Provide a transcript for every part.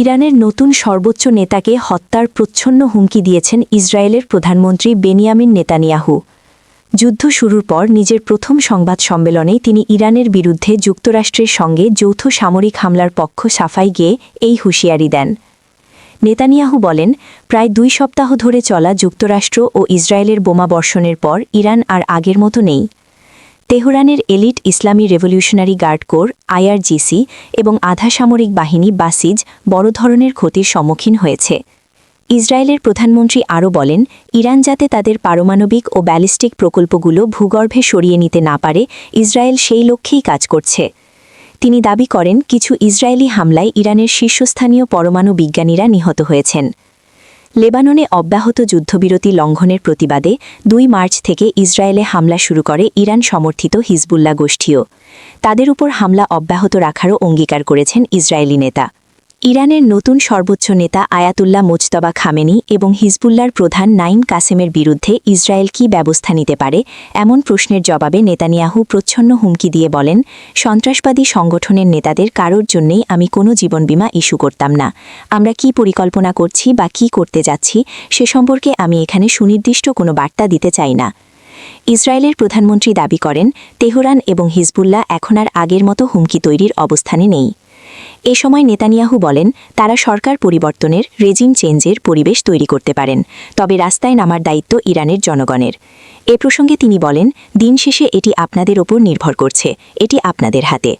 ইরানের নতুন সর্বোচ্চ নেতাকে হত্যার প্রচ্ছন্ন হুমকি দিয়েছেন ইসরায়েলের প্রধানমন্ত্রী বেনিয়ামিন নেতানিয়াহু। যুদ্ধ শুরুর পর নিজের প্রথম সংবাদ সম্মেলনেই তিনি ইরানের বিরুদ্ধে যুক্তরাষ্ট্রের সঙ্গে যৌথ সামরিক হামলার পক্ষ সাফাই গেয়ে এই হুঁশিয়ারি দেন। নেতানিয়াহু বলেন, প্রায় 2 সপ্তাহ ধরে চলা যুক্তরাষ্ট্র ও ইসরায়েলের বোমাবর্ষণের পর ইরান আর আগের মতো নেই। তেহরানের এলিট ইসলামী রেভলিউশনারি গার্ড কোর আইআরজিসি এবং আধা সামরিক বাহিনী বাসিজ বড় ধরনের ক্ষতির সম্মুখীন হয়েছে। ইসরায়েলের প্রধানমন্ত্রী আরও বলেন, ইরান যাতে তাদের পারমাণবিক ও ব্যালিস্টিক প্রকল্পগুলো ভূগর্ভে সরিয়ে নিতে না পারে, ইসরায়েল সেই লক্ষ্যেই কাজ করছে। তিনি দাবি করেন, কিছু ইসরায়েলি হামলায় ইরানের শীর্ষস্থানীয় পরমাণু বিজ্ঞানীরা নিহত হয়েছেন। লেবাননে অব্যাহত যুদ্ধবিরতি লঙ্ঘনের প্রতিবাদে 2 মার্চ থেকে ইসরায়েলে হামলা শুরু করে ইরান সমর্থিত হিজবুল্লাহ গোষ্ঠীও। তাদের উপর হামলা অব্যাহত রাখারও অঙ্গীকার করেছেন ইসরায়েলি নেতা। ইরানের নতুন সর্বোচ্চ নেতা আয়াতুল্লাহ মোজতবা খামেনি এবং হিজবুল্লাহর প্রধান নাইম কাসেমের বিরুদ্ধে ইসরায়েল কী ব্যবস্থা নিতে পারে, এমন প্রশ্নের জবাবে নেতানিয়াহু প্রচ্ছন্ন হুমকি দিয়ে বলেন, সন্ত্রাসবাদী সংগঠনের নেতাদের কারোর জন্যেই আমি কোনো জীবন বীমা ইস্যু করতাম না। আমরা কি পরিকল্পনা করছি বা কি করতে যাচ্ছি সে সম্পর্কে আমি এখানে সুনির্দিষ্ট কোনো বার্তা দিতে চাই না। ইসরায়েলের প্রধানমন্ত্রী দাবি করেন, তেহরান এবং হিজবুল্লাহ এখন আর আগের মতো হুমকি তৈরির অবস্থানে নেই। এ সময় নেতানিয়াহু বলেন, তারা সরকার পরিবর্তনের রেজিম চেঞ্জের পরিবেশ তৈরি করতে পারেন, তবে রাস্তায় নামার দায়িত্ব ইরানের জনগণের। এ প্রসঙ্গে তিনি বলেন, দিন শেষে এটি আপনাদের ওপর নির্ভর করছে, এটি আপনাদের হাতে।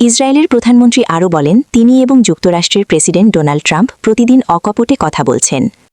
ইসরায়েলের প্রধানমন্ত্রী আরও বলেন, তিনি এবং যুক্তরাষ্ট্রের প্রেসিডেন্ট ডোনাল্ড ট্রাম্প প্রতিদিন অকপটে কথা বলছেন।